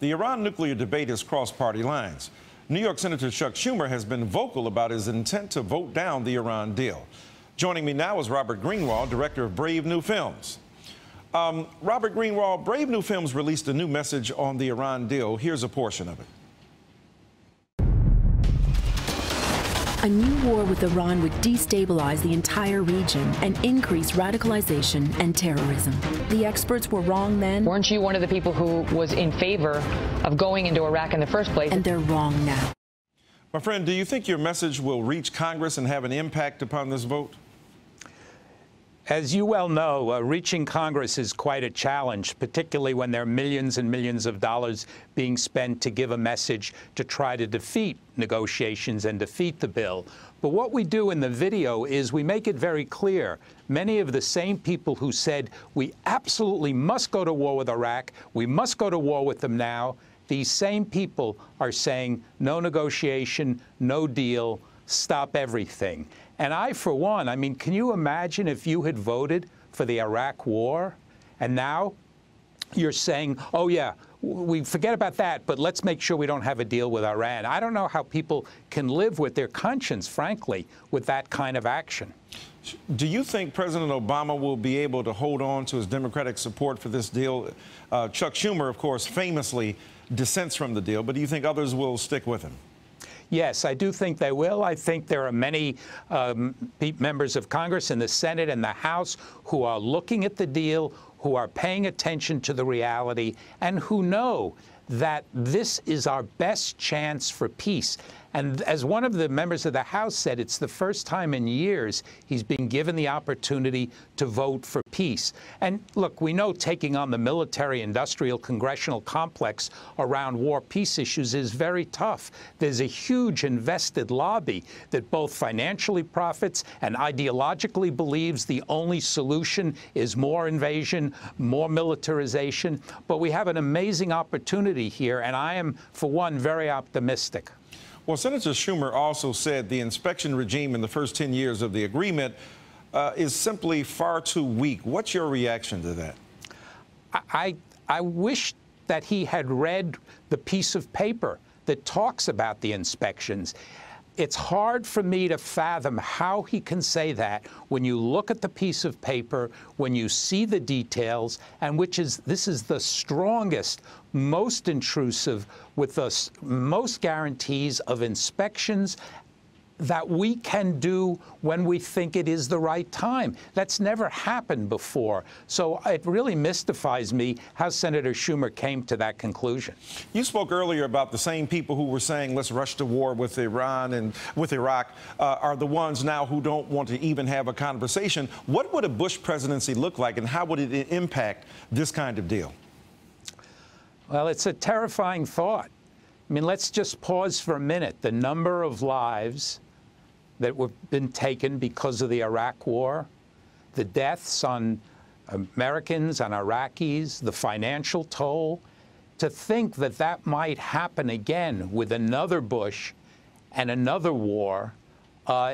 The Iran nuclear debate has crossed party lines. New York Senator Chuck Schumer has been vocal about his intent to vote down the Iran deal. Joining me now is Robert Greenwald, director of Brave New Films. Robert Greenwald, Brave New Films released a new message on the Iran deal. Here's a portion of it. A new war with Iran would destabilize the entire region and increase radicalization and terrorism. The experts were wrong then. Weren't you one of the people who was in favor of going into Iraq in the first place? And they're wrong now. My friend, do you think your message will reach Congress and have an impact upon this vote? As you well know, reaching Congress is quite a challenge, particularly when there are millions and millions of dollars being spent to give a message to try to defeat negotiations and defeat the bill. But what we do in the video is we make it very clear. Many of the same people who said we absolutely must go to war with Iraq, we must go to war with them now, these same people are saying no negotiation, no deal, stop everything. And I, for one, I mean, can you imagine if you had voted for the Iraq war and now you're saying, oh, yeah, we forget about that, but let's make sure we don't have a deal with Iran. I don't know how people can live with their conscience, frankly, with that kind of action. Do you think President Obama will be able to hold on to his Democratic support for this deal? Chuck Schumer, of course, famously dissents from the deal, but do you think others will stick with him? Yes, I do think they will. I think there are many members of Congress in the Senate and the House who are looking at the deal, who are paying attention to the reality, and who know that this is our best chance for peace. And as one of the members of the House said, it's the first time in years he's been given the opportunity to vote for peace. And look, we know taking on the military-industrial congressional complex around war-peace issues is very tough. There's a huge invested lobby that both financially profits and ideologically believes the only solution is more invasion, more militarization. But we have an amazing opportunity here, and I am, for one, very optimistic. Well, Senator Schumer also said the inspection regime in the first 10 years of the agreement is simply far too weak. What's your reaction to that? I wish that he had read the piece of paper that talks about the inspections. It's hard for me to fathom how he can say that when you look at the piece of paper, when you see the details, and this is the strongest, most intrusive, with the most guarantees of inspections that we can do when we think it is the right time. That's never happened before. So it really mystifies me how Senator Schumer came to that conclusion. You spoke earlier about the same people who were saying let's rush to war with Iran and with Iraq are the ones now who don't want to even have a conversation. What would a Bush presidency look like, and how would it impact this kind of deal? Well, it's a terrifying thought. I mean, let's just pause for a minute. The number of lives that have been taken because of the Iraq war, the deaths on Americans and Iraqis, the financial toll, to think that that might happen again with another Bush and another war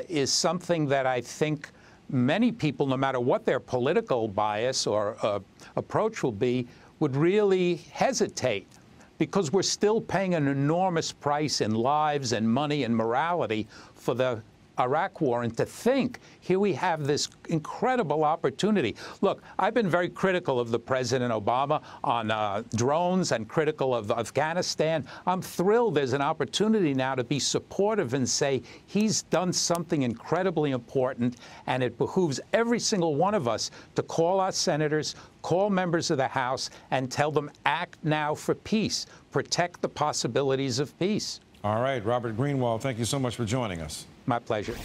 is something that I think many people, no matter what their political bias or approach will be, would really hesitate, because we're still paying an enormous price in lives and money and morality for the Iraq war. And to think, here we have this incredible opportunity. Look, I've been very critical of the President Obama on drones and critical of Afghanistan. I'm thrilled there's an opportunity now to be supportive and say he's done something incredibly important, and it behooves every single one of us to call our senators, call members of the House, and tell them act now for peace. Protect the possibilities of peace. All right, Robert Greenwald, thank you so much for joining us. My pleasure.